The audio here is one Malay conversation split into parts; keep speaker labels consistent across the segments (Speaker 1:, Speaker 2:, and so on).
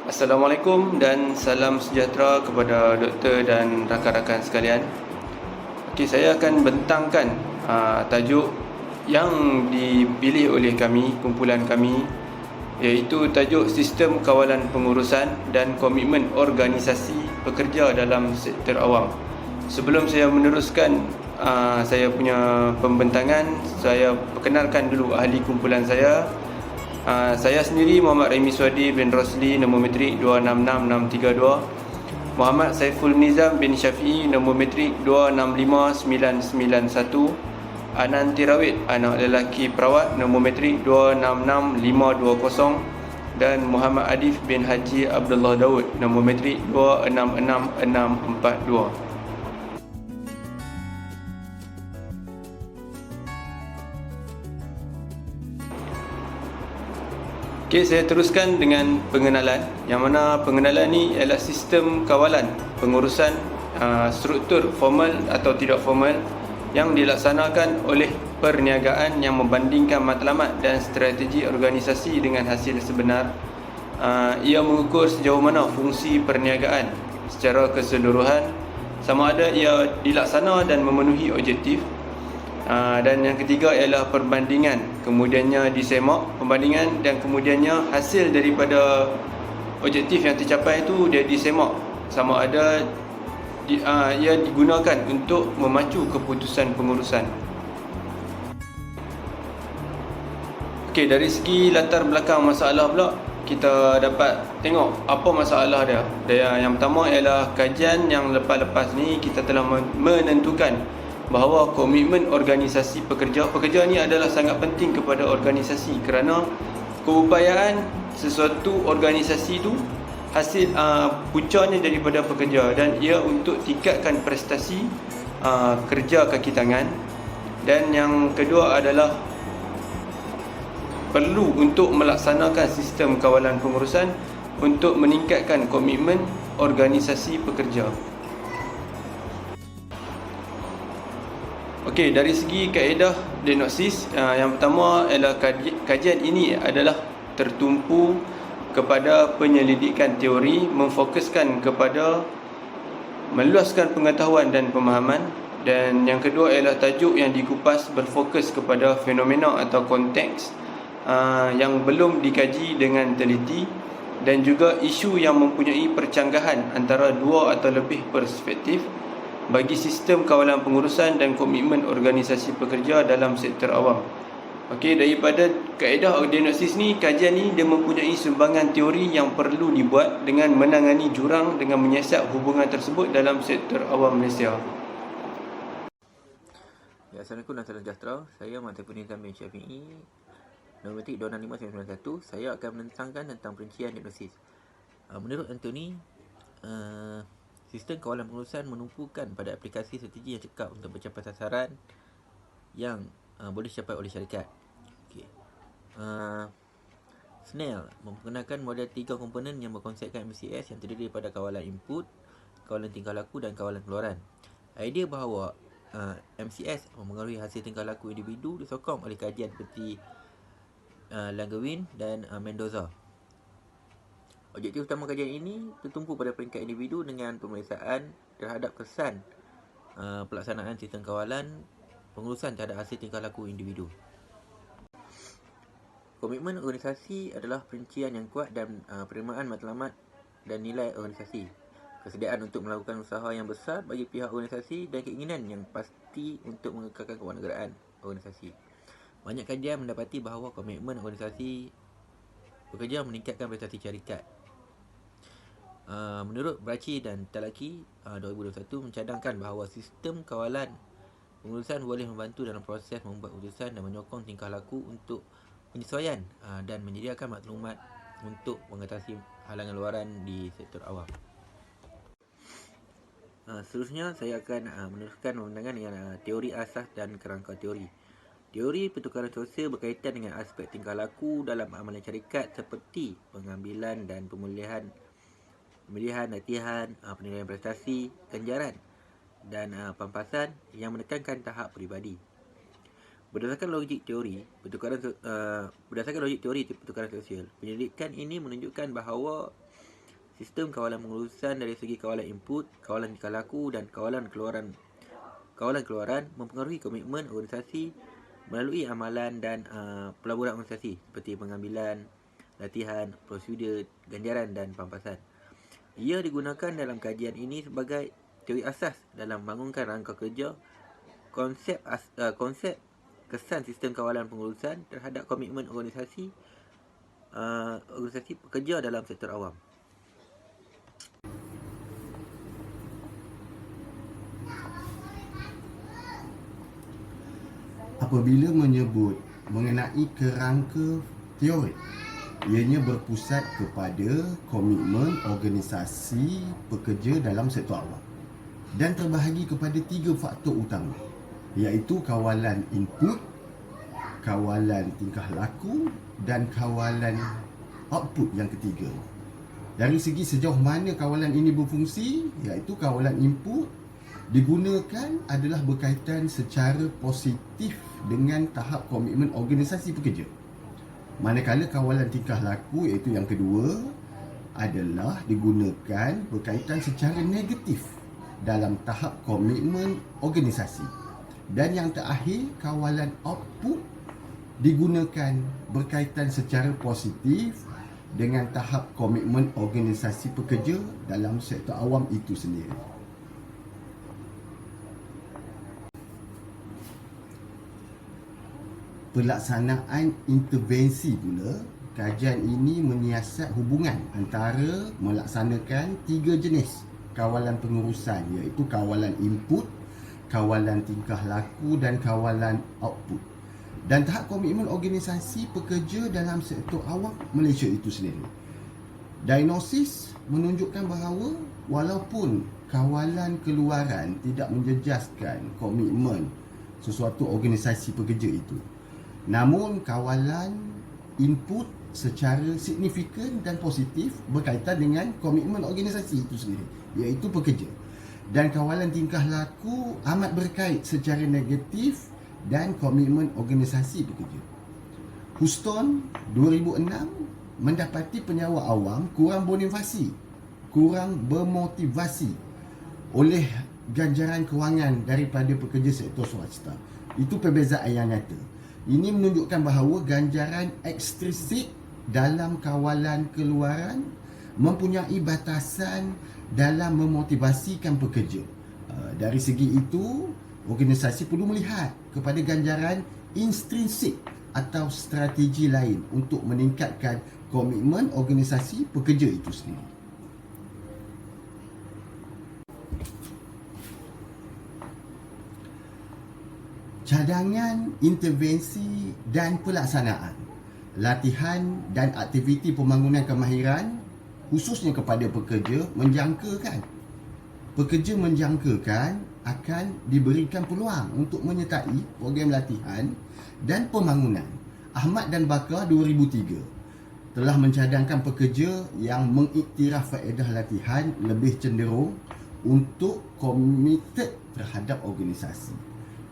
Speaker 1: Assalamualaikum dan salam sejahtera kepada doktor dan rakan-rakan sekalian. Okey, saya akan bentangkan tajuk yang dipilih oleh kami, kumpulan kami, iaitu tajuk Sistem Kawalan Pengurusan dan Komitmen Organisasi Pekerja dalam Sektor Awam. Sebelum saya meneruskan saya punya pembentangan, saya perkenalkan dulu ahli kumpulan saya. Saya sendiri Muhammad Raimi Swadi bin Rosli, nombor metrik 266632. Muhammad Saiful Nizam bin Syafi'i, nombor metrik 265991. Anan Tirawid, anak lelaki perawat, nombor metrik 266520. Dan Muhammad Adif bin Haji Abdullah Daud, nombor metrik 266642. Okey, saya teruskan dengan pengenalan, yang mana pengenalan ni ialah sistem kawalan pengurusan struktur formal atau tidak formal yang dilaksanakan oleh perniagaan yang membandingkan matlamat dan strategi organisasi dengan hasil sebenar. Ia mengukur sejauh mana fungsi perniagaan secara keseluruhan, sama ada ia dilaksana dan memenuhi objektif. Dan yang ketiga ialah perbandingan, kemudiannya disemak perbandingan, dan kemudiannya hasil daripada objektif yang tercapai itu dia disemak, sama ada ia digunakan untuk memacu keputusan pengurusan. Okey, dari segi latar belakang masalah pula, kita dapat tengok apa masalah dia. Yang pertama ialah kajian yang lepas-lepas ni kita telah menentukan bahawa komitmen organisasi pekerja ni adalah sangat penting kepada organisasi, kerana keupayaan sesuatu organisasi itu hasil puncanya daripada pekerja, dan ia untuk tingkatkan prestasi kerja kaki tangan. Dan yang kedua adalah perlu untuk melaksanakan sistem kawalan pengurusan untuk meningkatkan komitmen organisasi pekerja. Okey, dari segi kaedah diagnosis, yang pertama ialah kajian ini adalah tertumpu kepada penyelidikan teori, memfokuskan kepada meluaskan pengetahuan dan pemahaman. Dan yang kedua ialah tajuk yang dikupas berfokus kepada fenomena atau konteks yang belum dikaji dengan teliti, dan juga isu yang mempunyai percanggahan antara dua atau lebih perspektif bagi sistem kawalan pengurusan dan komitmen organisasi pekerja dalam sektor awam. Okey, daripada kaedah diagnosis ni, kajian ni dia mempunyai sumbangan teori yang perlu dibuat dengan menangani jurang dengan menyiasat hubungan tersebut dalam sektor awam Malaysia.
Speaker 2: Ya, Assalamualaikum dan salam sejahtera. Saya Muhammad Saiful Nizam bin Syafi'i, nombor metrik 265991. Saya akan menentangkan tentang perincian diagnosis. Menurut Anthony, sistem kawalan pengurusan menumpukan pada aplikasi strategi yang cekap untuk mencapai sasaran yang boleh dicapai oleh syarikat. Okay. Snell menggunakan model 3 komponen yang berkonsepkan MCS yang terdiri daripada kawalan input, kawalan tingkah laku dan kawalan keluaran. Idea bahawa MCS mempengaruhi hasil tingkah laku individu disokong oleh kajian seperti Langevin dan Mendoza. Objektif utama kajian ini tertumpu pada peringkat individu dengan pemeriksaan terhadap kesan pelaksanaan sistem kawalan pengurusan terhadap hasil tingkah laku individu. Komitmen organisasi adalah perincian yang kuat dan penerimaan matlamat dan nilai organisasi. Kesediaan untuk melakukan usaha yang besar bagi pihak organisasi dan keinginan yang pasti untuk mengekalkan kewarganegaraan organisasi. Banyak kajian mendapati bahawa komitmen organisasi pekerja meningkatkan prestasi syarikat. Menurut Brachi dan Talaki 2021 mencadangkan bahawa sistem kawalan pengurusan boleh membantu dalam proses membuat keputusan dan menyokong tingkah laku untuk penyesuaian dan menyediakan maklumat untuk mengatasi halangan luaran di sektor awam. Seterusnya saya akan meneruskan pembentangan dengan teori asas dan kerangka teori. Teori pertukaran sosial berkaitan dengan aspek tingkah laku dalam amalan syarikat seperti pengambilan dan pemilihan, latihan, penilaian prestasi, ganjaran dan pampasan yang menekankan tahap peribadi. Berdasarkan logik teori pertukaran sosial, penyelidikan ini menunjukkan bahawa sistem kawalan pengurusan dari segi kawalan input, kawalan tingkah laku dan kawalan keluaran mempengaruhi komitmen organisasi melalui amalan dan pelaburan organisasi seperti pengambilan, latihan, prosedur, ganjaran dan pampasan. Ia digunakan dalam kajian ini sebagai teori asas dalam membangunkan rangka kerja, konsep kesan sistem kawalan pengurusan terhadap komitmen organisasi pekerja dalam sektor awam.
Speaker 3: Apabila menyebut mengenai kerangka teori, ianya berpusat kepada komitmen organisasi pekerja dalam sektor awam dan terbahagi kepada 3 faktor utama, iaitu kawalan input, kawalan tingkah laku dan kawalan output yang ketiga. Dari segi sejauh mana kawalan ini berfungsi, iaitu kawalan input digunakan adalah berkaitan secara positif dengan tahap komitmen organisasi pekerja. Manakala kawalan tingkah laku, iaitu yang kedua, adalah digunakan berkaitan secara negatif dalam tahap komitmen organisasi. Dan yang terakhir, kawalan output digunakan berkaitan secara positif dengan tahap komitmen organisasi pekerja dalam sektor awam itu sendiri. Pelaksanaan intervensi pula, kajian ini menyiasat hubungan antara melaksanakan 3 jenis kawalan pengurusan, iaitu kawalan input, kawalan tingkah laku dan kawalan output, dan tahap komitmen organisasi pekerja dalam sektor awam Malaysia itu sendiri. Diagnosis menunjukkan bahawa walaupun kawalan keluaran tidak menjejaskan komitmen sesuatu organisasi pekerja itu, namun kawalan input secara signifikan dan positif berkaitan dengan komitmen organisasi itu sendiri, iaitu pekerja. Dan kawalan tingkah laku amat berkait secara negatif dan komitmen organisasi pekerja. Houston 2006 mendapati penyewa awam kurang bermotivasi oleh ganjaran kewangan daripada pekerja sektor swasta. Itu perbezaan yang nyata. Ini menunjukkan bahawa ganjaran ekstrisik dalam kawalan keluaran mempunyai batasan dalam memotivasikan pekerja. Dari segi itu, organisasi perlu melihat kepada ganjaran intrinsik atau strategi lain untuk meningkatkan komitmen organisasi pekerja itu sendiri. Cadangan, intervensi dan pelaksanaan, latihan dan aktiviti pembangunan kemahiran khususnya kepada pekerja menjangkakan akan diberikan peluang untuk menyertai program latihan dan pembangunan. Ahmad dan Bakar 2003 telah mencadangkan pekerja yang mengiktiraf faedah latihan lebih cenderung untuk komited terhadap organisasi.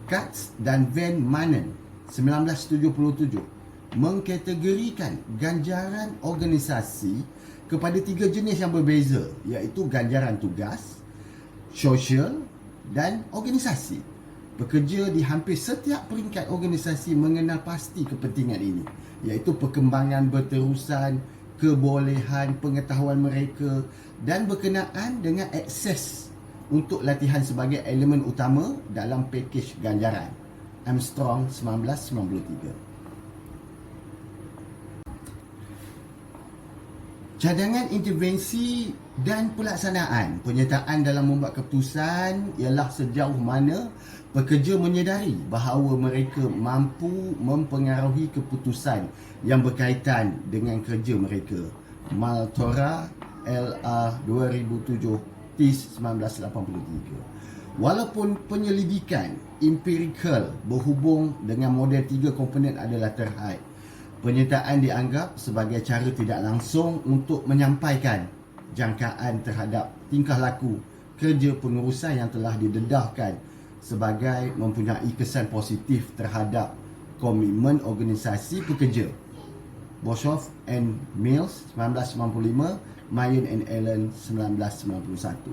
Speaker 3: Katz dan Van Manen 1977 mengkategorikan ganjaran organisasi kepada 3 jenis yang berbeza, iaitu ganjaran tugas, sosial dan organisasi. Pekerja di hampir setiap peringkat organisasi mengenal pasti kepentingan ini, iaitu perkembangan berterusan, kebolehan pengetahuan mereka dan berkenaan dengan akses untuk latihan sebagai elemen utama dalam pakej ganjaran. Armstrong 1993. Cadangan, intervensi dan pelaksanaan penyertaan dalam membuat keputusan ialah sejauh mana pekerja menyedari bahawa mereka mampu mempengaruhi keputusan yang berkaitan dengan kerja mereka. Maltora LR 2007 TIS 1983. Walaupun penyelidikan empirikal berhubung dengan model 3 komponen adalah terhad, penyertaan dianggap sebagai cara tidak langsung untuk menyampaikan jangkaan terhadap tingkah laku kerja pengurusan yang telah didedahkan sebagai mempunyai kesan positif terhadap komitmen organisasi pekerja. Boshoff and Mills 1995 Mayon and Allen 1991.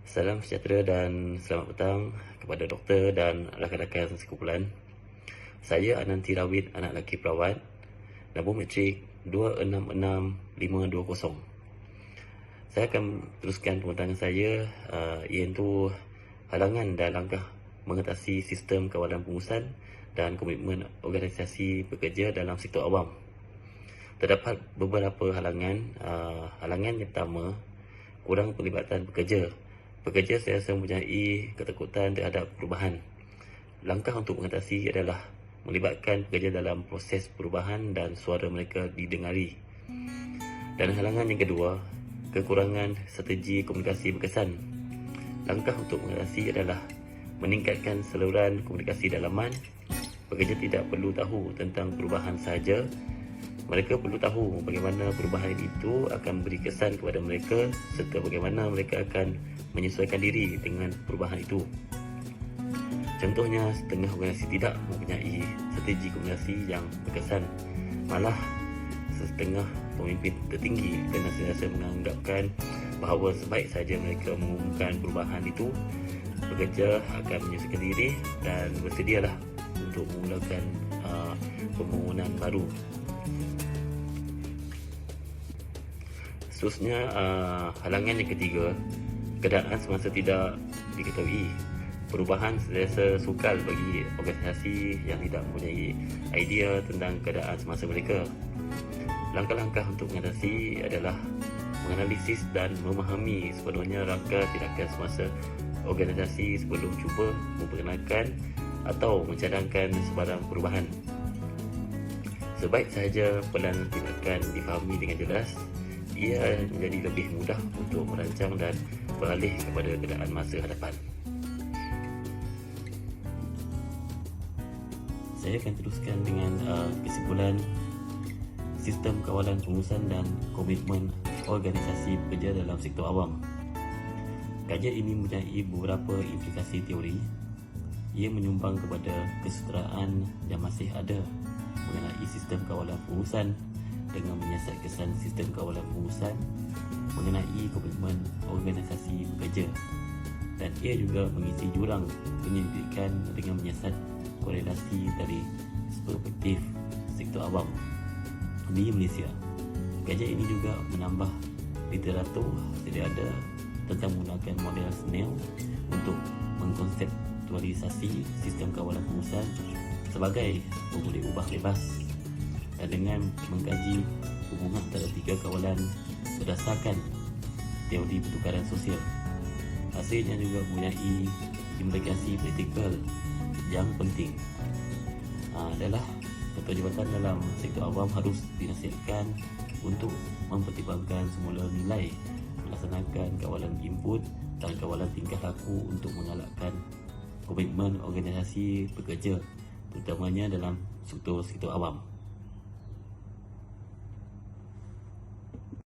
Speaker 4: Salam sejahtera dan selamat petang kepada doktor dan rakan-rakan sekumpulan. Saya Ananti Rawit, anak lelaki perawat, nombor matrik 266520. Saya akan teruskan pembentangan saya iaitu halangan dan langkah mengatasi sistem kawalan pengurusan dan komitmen organisasi pekerja dalam sektor awam. Terdapat beberapa halangan. Halangan yang pertama, kurang pelibatan pekerja. Pekerja sentiasa mempunyai ketakutan terhadap perubahan. Langkah untuk mengatasi adalah melibatkan pekerja dalam proses perubahan dan suara mereka didengari. Dan halangan yang kedua, kekurangan strategi komunikasi berkesan. Langkah untuk mengatasi adalah meningkatkan saluran komunikasi dalaman. Pekerja tidak perlu tahu tentang perubahan sahaja. Mereka perlu tahu bagaimana perubahan itu akan beri kesan kepada mereka serta bagaimana mereka akan menyesuaikan diri dengan perubahan itu. Contohnya, setengah organisasi tidak mempunyai strategi komunikasi yang berkesan. Malah, setengah pemimpin tertinggi kerana sentiasa menganggapkan bahawa sebaik saja mereka mengumumkan perubahan itu, pekerja akan menyesuaikan diri dan bersedialah untuk memulakan pembangunan baru. Seterusnya, halangan yang ketiga, keadaan semasa tidak diketahui. Perubahan sentiasa sukar bagi organisasi yang tidak mempunyai idea tentang keadaan semasa mereka. Langkah-langkah untuk mengatasi adalah menganalisis dan memahami sepenuhnya rangka tindakan semasa organisasi sebelum cuba memperkenalkan atau mencadangkan sebarang perubahan. Sebaik sahaja pelan tindakan difahami dengan jelas, ia menjadi lebih mudah untuk merancang dan beralih kepada keadaan masa hadapan. Saya akan teruskan dengan kesimpulan sistem kawalan pengurusan dan komitmen organisasi pekerja dalam sektor awam. Kajian ini mempunyai beberapa implikasi teori. Ia menyumbang kepada kesetaraan yang masih ada mengenai sistem kawalan pengurusan dengan menyiasat kesan sistem kawalan pengurusan mengenai komitmen organisasi pekerja, dan ia juga mengisi jurang penyelidikan dengan menyiasat korelasi dari perspektif sektor awam di Malaysia. Kajian ini juga menambah literatur sedia ada tentang menggunakan model Snell untuk mengkonseptualisasi sistem kawalan pengurusan sebagai boleh ubah bebas, dan dengan mengkaji hubungan antara tiga kawalan berdasarkan teori pertukaran sosial. Hasilnya juga mempunyai implikasi kritikal yang penting. Adalah ketua jabatan dalam sektor awam harus dinasihatkan untuk mempertimbangkan semula nilai melaksanakan kawalan input dan kawalan tingkah laku untuk mengalahkan komitmen organisasi pekerja, terutamanya dalam sektor awam.